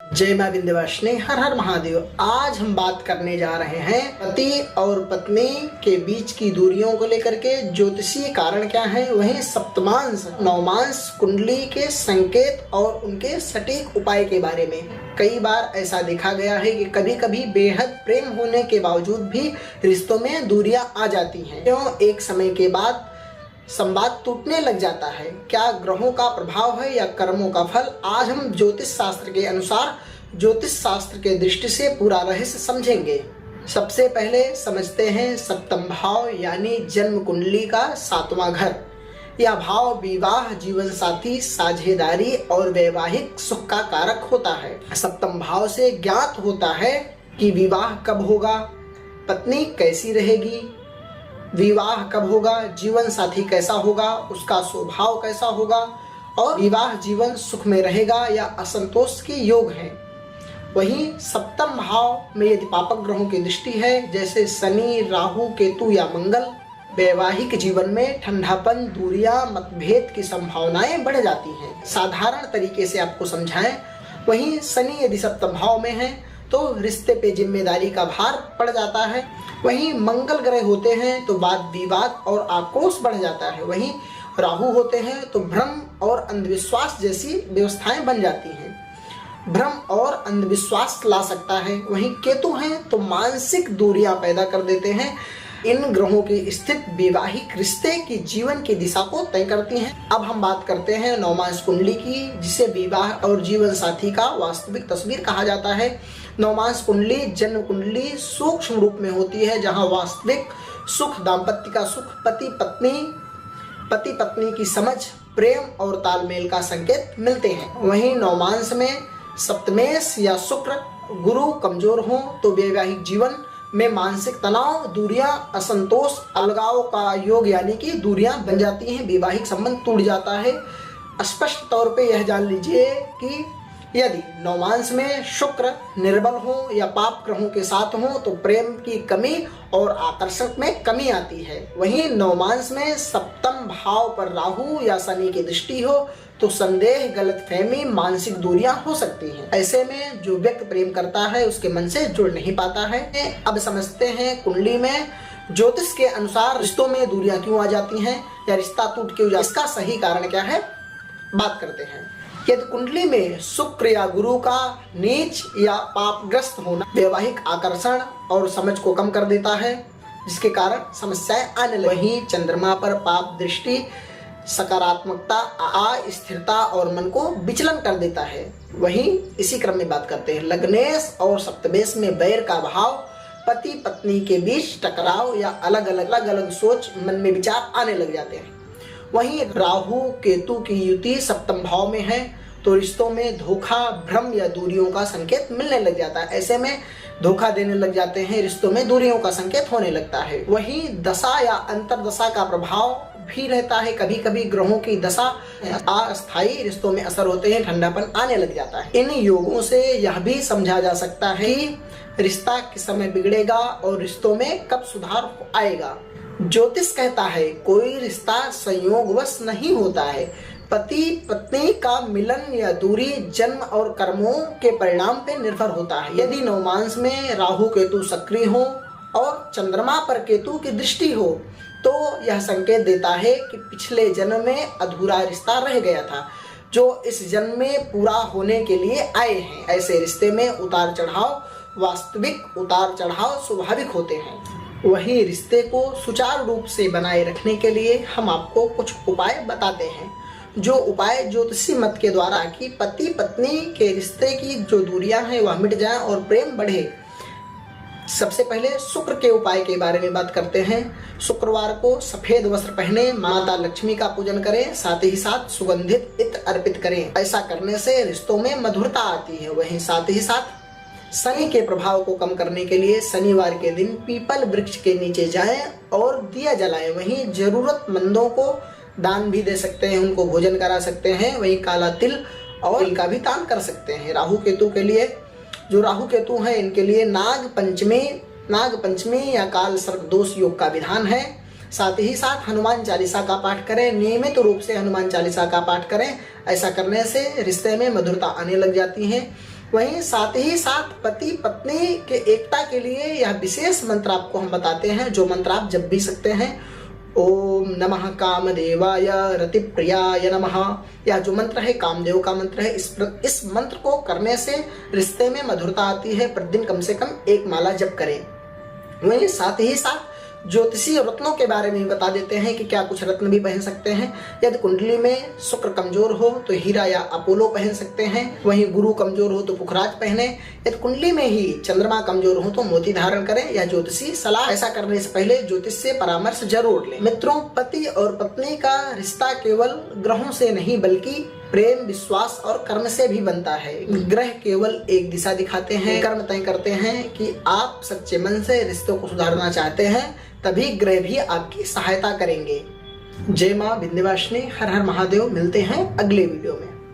जय मां विंध्यवासिनी, हर हर महादेव। आज हम बात करने जा रहे हैं पति और पत्नी के बीच की दूरियों को लेकर के ज्योतिषीय कारण क्या है, वहीं सप्तमांश नवमांश कुंडली के संकेत और उनके सटीक उपाय के बारे में। कई बार ऐसा देखा गया है कि कभी कभी बेहद प्रेम होने के बावजूद भी रिश्तों में दूरियां आ जाती हैं। क्यों? एक समय के बाद संवाद टूटने लग जाता है। क्या ग्रहों का प्रभाव है या कर्मों का फल? आज हम ज्योतिष शास्त्र के अनुसार ज्योतिष शास्त्र के दृष्टि से पूरा रहस्य समझेंगे। सबसे पहले समझते हैं सप्तम भाव यानी जन्म कुंडली का 7वां घर। यह भाव विवाह, जीवन साथी, साझेदारी और वैवाहिक सुख का कारक होता है। सप्तम भाव से ज्ञात होता है कि विवाह कब होगा, पत्नी कैसी रहेगी, विवाह कब होगा, जीवन साथी कैसा होगा, उसका स्वभाव कैसा होगा और विवाह जीवन सुख में रहेगा या असंतोष के योग है। वहीं सप्तम भाव में यदि पापक ग्रहों की दृष्टि है, जैसे शनि, राहु, केतु या मंगल, वैवाहिक जीवन में ठंडापन, दूरियां, मतभेद की संभावनाएं बढ़ जाती हैं। साधारण तरीके से आपको समझाएं, वहीं शनि यदि सप्तम भाव में है तो रिश्ते पे जिम्मेदारी का भार पड़ जाता है। वहीं मंगल ग्रह होते हैं तो वाद विवाद और आक्रोश बढ़ जाता है। वहीं राहु होते हैं तो भ्रम और अंधविश्वास जैसी व्यवस्थाएं बन जाती हैं। भ्रम और अंधविश्वास ला सकता है। वहीं केतु हैं तो मानसिक दूरियां पैदा कर देते हैं। इन ग्रहों की स्थिति वैवाहिक रिश्ते की जीवन की दिशा को तय करती हैं। अब हम बात करते हैं नवमांश कुंडली की, जिसे विवाह और जीवन साथी का वास्तविक तस्वीर कहा जाता है। नवमांश कुंडली जन्म कुंडली सूक्ष्म रूप में होती है, जहां वास्तविक सुख, दाम्पत्य का सुख, पति पत्नी की समझ, प्रेम और तालमेल का संकेत मिलते हैं। वहीं नवमांश में सप्तमेश या शुक्र गुरु कमजोर हो तो वैवाहिक जीवन में मानसिक तनाव, दूरियां, असंतोष, अलगाव का योग यानी कि दूरियां बन जाती हैं, वैवाहिक संबंध टूट जाता है। स्पष्ट तौर पे यह जान लीजिए कि यदि नवमांश में शुक्र निर्बल हो या पाप ग्रहों के साथ हो तो प्रेम की कमी और आकर्षण में कमी आती है। वहीं नवमांश में सप्तम भाव पर राहु या शनि की दृष्टि हो तो संदेह, गलतफहमी, मानसिक दूरियां हो सकती हैं। ऐसे में जो व्यक्ति प्रेम करता है उसके मन से जुड़ नहीं पाता है। अब समझते हैं कुंडली में ज्योतिष के अनुसार रिश्तों में दूरियां क्यों आ जाती हैं या रिश्ता टूट क्यों जाता है, इसका सही कारण क्या है, बात करते हैं। यदि कुंडली में शुक्र या गुरु का नीच या पापग्रस्त होना वैवाहिक आकर्षण और समझ को कम कर देता है, जिसके कारण समस्याएं आने लगती। वहीं चंद्रमा पर पाप दृष्टि सकारात्मकता, अस्थिरता और मन को विचलन कर देता है। वहीं इसी क्रम में बात करते हैं लग्नेश और सप्तमेश में वैर का भाव, पति पत्नी के बीच टकराव या अलग अलग सोच, मन में विचार आने लग जाते हैं। वहीं राहु केतु की युति सप्तम भाव में है तो रिश्तों में धोखा, भ्रम या दूरियों का संकेत मिलने लग जाता है। ऐसे में धोखा देने लग जाते हैं, रिश्तों में दूरियों का संकेत होने लगता है। वहीं दशा या अंतरदशा का प्रभाव भी रहता है। कभी कभी ग्रहों की दशा अस्थायी रिश्तों में असर होते हैं, ठंडापन आने लग जाता है। इन योगों से यह भी समझा जा सकता है कि रिश्ता किस समय बिगड़ेगा और रिश्तों में कब सुधार आएगा। ज्योतिष कहता है कोई रिश्ता संयोगवश नहीं होता है। पति पत्नी का मिलन या दूरी जन्म और कर्मों के परिणाम पर निर्भर होता है। यदि नवमांश में राहु केतु सक्रिय हो और चंद्रमा पर केतु की दृष्टि हो तो यह संकेत देता है कि पिछले जन्म में अधूरा रिश्ता रह गया था, जो इस जन्म में पूरा होने के लिए आए हैं। ऐसे रिश्ते में उतार चढ़ाव, वास्तविक उतार चढ़ाव स्वाभाविक होते हैं। वही रिश्ते को सुचारू रूप से बनाए रखने के लिए हम आपको कुछ उपाय बताते हैं, जो उपाय ज्योतिषी मत के द्वारा कि पति पत्नी के रिश्ते की जो दूरियां हैं वह मिट जाएं और प्रेम बढ़े। सबसे पहले शुक्र के उपाय के बारे में बात करते हैं। शुक्रवार को सफेद वस्त्र पहने, माता लक्ष्मी का पूजन करें, साथ ही साथ सुगंधित इत्र अर्पित करें। ऐसा करने से रिश्तों में मधुरता आती है। वहीं साथ ही साथ शनि के प्रभाव को कम करने के लिए शनिवार के दिन पीपल वृक्ष के नीचे जाएं और दिया जलाएं। वहीं जरूरतमंदों को दान भी दे सकते हैं, उनको भोजन करा सकते हैं। वहीं काला तिल और इनका भी दान कर सकते हैं। राहु केतु के लिए, जो राहु केतु है इनके लिए नाग पंचमी या काल सर्प दोष योग का विधान है। साथ ही साथ हनुमान चालीसा का पाठ करें, नियमित रूप से हनुमान चालीसा का पाठ करें। ऐसा करने से रिश्ते में मधुरता आने लग जाती है। वहीं साथ ही साथ पति पत्नी के एकता के लिए यह विशेष मंत्र आपको हम बताते हैं, जो मंत्र आप जब भी सकते हैं। ओम नमः कामदेवाय रतिप्रियाय नमः। यह जो मंत्र है कामदेव का मंत्र है। इस मंत्र को करने से रिश्ते में मधुरता आती है। प्रतिदिन कम से कम 1 माला जप करें। वहीं साथ ही साथ ज्योतिषीय रत्नों के बारे में बता देते हैं कि क्या कुछ रत्न भी पहन सकते हैं। यदि कुंडली में शुक्र कमजोर हो तो हीरा या अपोलो पहन सकते हैं। वहीं गुरु कमजोर हो तो पुखराज पहने। यदि कुंडली में ही चंद्रमा कमजोर हो तो मोती धारण करें। यह ज्योतिषी सलाह। ऐसा करने से पहले ज्योतिष से परामर्श जरूर लें। मित्रों, पति और पत्नी का रिश्ता केवल ग्रहों से नहीं बल्कि प्रेम, विश्वास और कर्म से भी बनता है। ग्रह केवल एक दिशा दिखाते हैं, कर्म तय करते हैं। कि आप सच्चे मन से रिश्तों को सुधारना चाहते हैं तभी ग्रह भी आपकी सहायता करेंगे। जय मां विंध्यवासिनी, हर हर महादेव। मिलते हैं अगले वीडियो में।